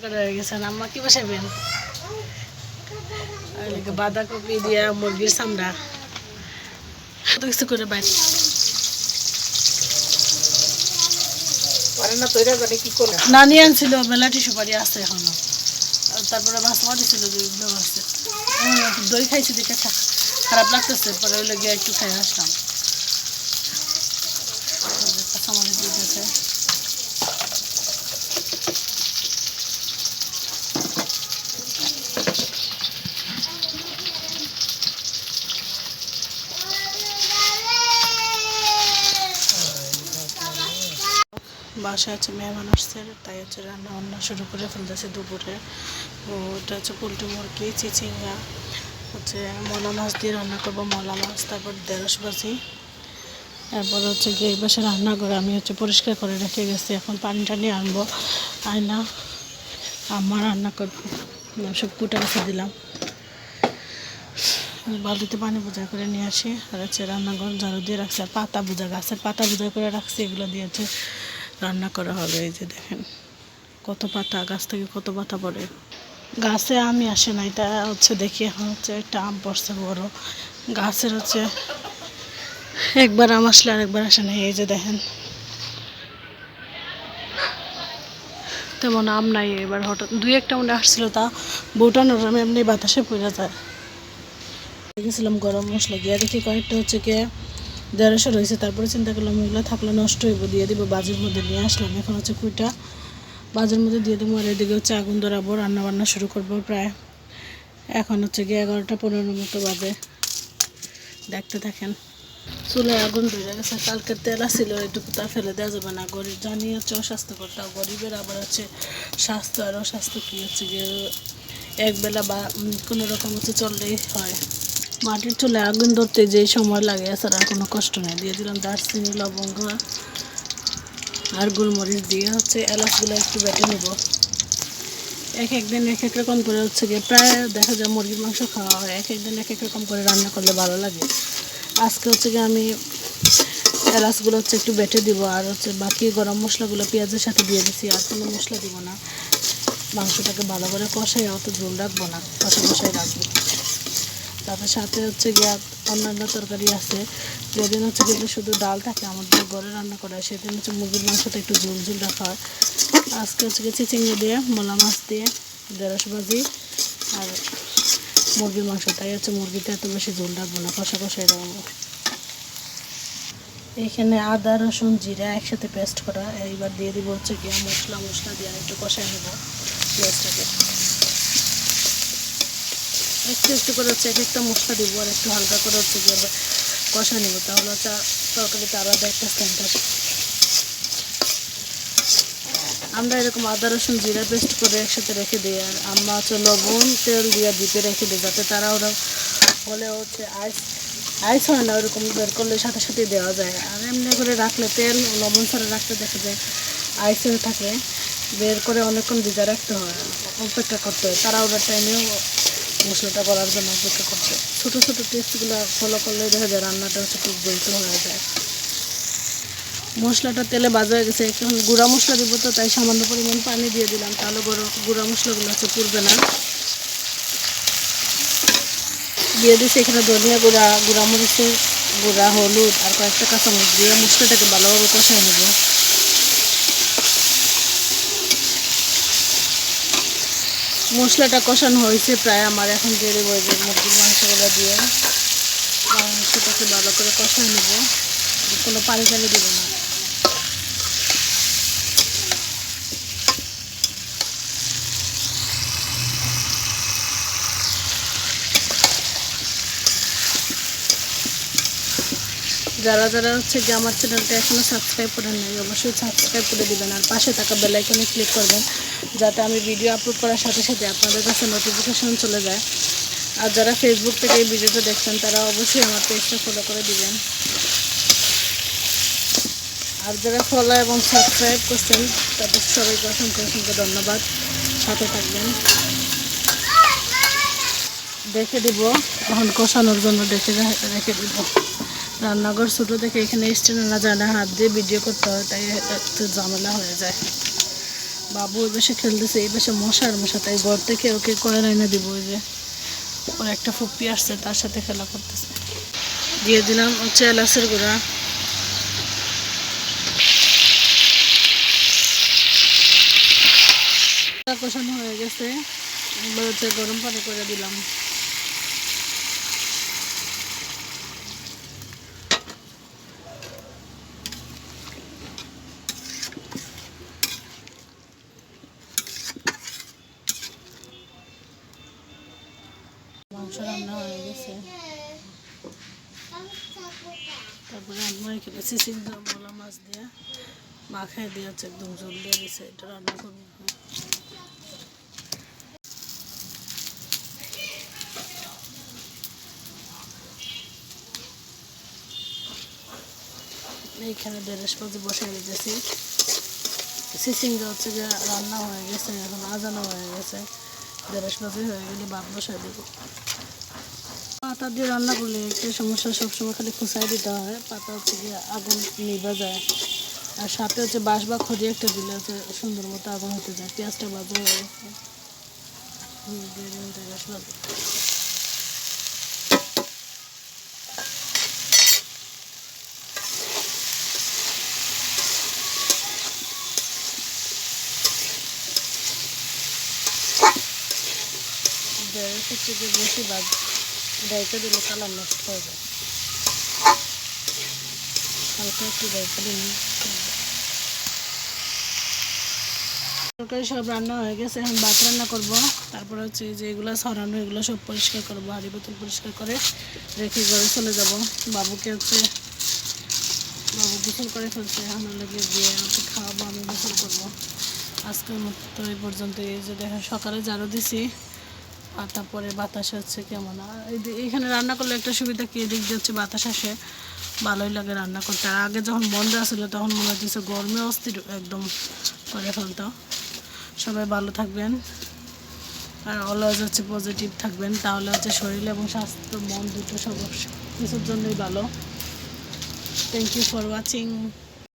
করে গেছেন আম্মা কি বসাবেন বাঁধাকপি দিয়া মুরগির চামড়া কত কিছু করে বাইরে না নিয়ে আনছিল মেলাটি সুপারি আছে এখনো তারপরে মাছ দিছিল দুইগুলো আছে দই খাইছি দেখে খারাপ লাগতেছে পরে ওই গিয়ে একটু খাই আসলাম কাঁচামরিচ দিতেছে বাসায় হচ্ছে মেহমান আসছে তাই হচ্ছে রান্না বান্না শুরু করে ফেলতেছে দুপুরে ওটা হচ্ছে পোলট্রি মুরগি চিচিঙ্গা হচ্ছে মলা মাছ দিয়ে রান্না করবো মলা মাছ তারপর ঢেঁড়স ভাজি তারপর হচ্ছে গিয়ে এই বাসে রান্না করে আমি হচ্ছে পরিষ্কার করে রেখে গেছি এখন পানি টানি আনবো আয়না আমার রান্না করবো সব কুটা রেখে দিলাম বালতিতে পানি বোঝা করে নিয়ে আসি আর হচ্ছে রান্নাঘর ঝাড়ু দিয়ে রাখছি আর পাতা বোঝা গাছের পাতা বোঝা করে রাখছি এগুলো দিয়ে হচ্ছে রান্না করা হবে এই যে দেখেন কত পাতা গাছ থেকে কত পাতা পড়ে গাছে আমি আসে না এটা হচ্ছে দেখি এখন হচ্ছে একটা আম পড়ছে বড় গাছের হচ্ছে একবার আম আসলে আর একবার আসে না এই যে দেখেন তেমন আম নাই এবার হঠাৎ দুই একটা মনে আসছিল তা বউটানোর আমি এমনি বাতাসে পড়ে যায় গেছিলাম গরম মশলা দিয়ে দেখি কয়েকটা হচ্ছে কি 150 রয়েছে তারপরে চিন্তা করলাম ওগুলো থাকলে নষ্ট হইব দিয়ে দিব বাজির মধ্যে নিয়ে আসলাম এখন হচ্ছে কুইটা বাজির মধ্যে দিয়ে দেবো আর এদিকে হচ্ছে আগুন ধরাবো রান্না বান্না শুরু করবো প্রায় এখন হচ্ছে গিয়ে 11টা 15 মতো বাজে দেখতে থাকেন চুলায় আগুন ধরে গেছে কালকের তেল আসছিল এটুকু তা ফেলে দেওয়া যাবে না গরিব জানি হচ্ছে অস্বাস্থ্যকর তাও গরিবের আবার হচ্ছে স্বাস্থ্য আর অস্বাস্থ্য কী হচ্ছে গিয়ে একবেলা বা কোনো রকম হচ্ছে চললেই হয় মাটির চুলায় আগুন ধরতে যেই সময় লাগে এছাড়া কোনো কষ্ট নেই দিয়ে দিলাম দারচিনি লবঙ্গ আর গোলমরিচ দিয়ে হচ্ছে এলাচগুলো একটু বেটে নেব এক একদিন এক এক রকম করে হচ্ছে গিয়ে প্রায় দেখা যায় মুরগির মাংস খাওয়া হয় এক একদিন এক এক রকম করে রান্না করলে ভালো লাগে আজকে হচ্ছে গিয়ে আমি এলাচগুলো হচ্ছে একটু বেটে দিব আর হচ্ছে বাকি গরম মশলাগুলো পেঁয়াজের সাথে দিয়ে দিছি আর কোনো মশলা দিব না মাংসটাকে ভালো করে কষাই অত ঝোল রাখবো না কষাই রাখবো তারপর সাথে হচ্ছে গিয়ে অন্যান্য তরকারি আছে যেদিন হচ্ছে কিন্তু শুধু ডাল থাকে আমাদের ঘরে রান্না করা হয় সেদিন হচ্ছে মুরগির মাংসটা একটু ঝোল ঝোল রাখা হয় আজকে হচ্ছে গিয়ে চিচিঙ্গা দিয়ে মলা মাছ দিয়ে ঢেঁড়স ভাজি আর মুরগির মাংস তাই হচ্ছে মুরগিটা এত বেশি ঝোল রাখবো না কষাই রাখবো এখানে আদা রসুন জিরা একসাথে পেস্ট করা এইবার দিয়ে দিব হচ্ছে গিয়ে মশলা দিয়ে একটু কষাই নেবো পেঁয়াজটাকে একটু একটু করে হচ্ছে এক একটা মশলা দিব আর একটু হালকা করে হচ্ছে গিয়ে কষা নেব তাহলে হচ্ছে তরকারিতে আলাদা একটা সেন্ট আসে আমরা এরকম আদা রসুন জিরা পেস্ট করে একসাথে রেখে দিই আর আমরা হচ্ছে লবণ তেল দিয়ে ডিপে রেখে দিই যাতে তারা ওরা বলে হচ্ছে আইস হয় না ওরকম বের করলে সাথে সাথে দেওয়া যায় আর এমনি করে রাখলে তেল লবণ ছাড়া রাখতে দেখা যায় আইস হয়ে থাকে বের করে অনেকক্ষণ ভিজা রাখতে হয় অপেক্ষা করতে হয় তারা ওরা টাইমেও মশলাটা করার জন্য অপেক্ষা করতে ছোটো ছোটো টেস্টগুলো ফলো করলে দেখা যায় রান্নাটা হচ্ছে খুব জলদি হয়ে যায় মশলাটা তেলে ভাজা হয়ে গেছে এখন গুঁড়া মশলা দিব তো তাই সামান্য পরিমাণ পানি দিয়ে দিলাম তাহলে গুঁড়া মশলাগুলো হচ্ছে পুড়বে না দিয়ে দিচ্ছি এখানে ধনিয়া গুঁড়া মরিচের গুঁড়া হলুদ আর কয়েকটা কাঁচামরিচ দিয়ে মশলাটাকে ভালোভাবে কষাই নেব মশলাটা কষানো হয়েছে প্রায় আমার এখন দিয়ে দেবো যে মুরগির মাংসগুলো দিয়ে মাংসটাকে ভালো করে কষাই নেব কোনো পানি টানি দেবো না যারা যারা হচ্ছে যে আমার চ্যানেলটা এখনও সাবস্ক্রাইব করেন নাই অবশ্যই সাবস্ক্রাইব করে দেবেন আর পাশে থাকা বেল আইকনে ক্লিক করবেন যাতে আমি ভিডিও আপলোড করার সাথে সাথে আপনাদের কাছে নোটিফিকেশন চলে যায় আর যারা ফেসবুক থেকে এই ভিডিওটা দেখছেন তারা অবশ্যই আমার পেজটা ফলো করে দিবেন আর যারা ফলো এবং সাবস্ক্রাইব করছেন তাদের সবাইকে অসংখ্য ধন্যবাদ সাথে থাকবেন দেখে দিব এখন কষানোর জন্য রেখে দিব রান্নাঘর ছোটো দেখে এখানে স্ট্যান্ড না যায় না হাত দিয়ে ভিডিও করতে হয় তাই একটু ঝামেলা হয়ে যায় বাবু ওই পাশে খেলতেছে, এই পাশে মশার মশা, তাই ঘর থেকে ওকে কয়েন এনে দিব। ওই যে ওর একটা ফুপ্পি আসছে, তার সাথে খেলা করতেছে। দিয়ে দিলাম হচ্ছে এলাচের গুঁড়া। কষানো হয়ে গেছে, এবার হচ্ছে গরম পানি করে দিলাম। মাংস রান্না হয়ে গেছে, তারপরে আমরা এখানে মোলা মাছ দিয়ে মাখায় দিয়ে হচ্ছে একদম জল দিয়ে দিছে, এটা রান্না করবো। এইখানে ঢেঁড়স ভাজি বসাই দিতেছি। সিসিংটা হচ্ছে যে রান্না হয়ে গেছে, এখন আজানো হয়ে গেছে। ঢেঁড়স ভাজি হয়ে গেলে ভাত বসাই দেবো। পাতা দিয়ে রান্না করলে একটা সমস্যা, সবসময় খালি খুঁচাই দিতে হয়, পাতা হচ্ছে গিয়ে আগুন নিভা যায়। আর সাথে হচ্ছে বাঁশ বা খড়ি একটা দিলে হচ্ছে সুন্দর মতো আগুন হতে যায়। পেঁয়াজটা ভাজা হয়ে গেছে, ঢেঁড়স ভাজি। ঢেঁড়স হচ্ছে যে বেশি ডাইকা দিলে কালার নষ্ট হয়ে যায়, হালকা একটু ডাইকা দিলে। তরকারি সব রান্না হয়ে গেছে, এখন ভাত রান্না করব। তারপরে হচ্ছে যে এগুলো ছড়ানো, এগুলো সব পরিষ্কার করবো, হাঁড়ি বোতল পরিষ্কার করে রেখে ঘরে চলে যাব। বাবুকে হচ্ছে বাবু গোসল করে ফেলছে, এখন লেগে গিয়ে ওকে খাওয়াবো, আমি গোসল করবো। আজকের মতো এই পর্যন্ত। এই যে দেখেন সকালে ঝাড়ু দিছি, আর তারপরে বাতাস হচ্ছে কেমন। আর এইখানে রান্না করলে একটা সুবিধা কি, এদিক দিয়ে হচ্ছে বাতাস আসে, ভালোই লাগে রান্না করতে। আর আগে যখন বন্ধ আসলে তখন মনে হচ্ছে গরমে অস্থির একদম করে ফেলতো। সবাই ভালো থাকবেন আর অলওয়েজ হচ্ছে পজিটিভ থাকবেন, তাহলে হচ্ছে শরীর এবং স্বাস্থ্য মন দুটো সব কিছুর জন্যই ভালো। Thank you for watching.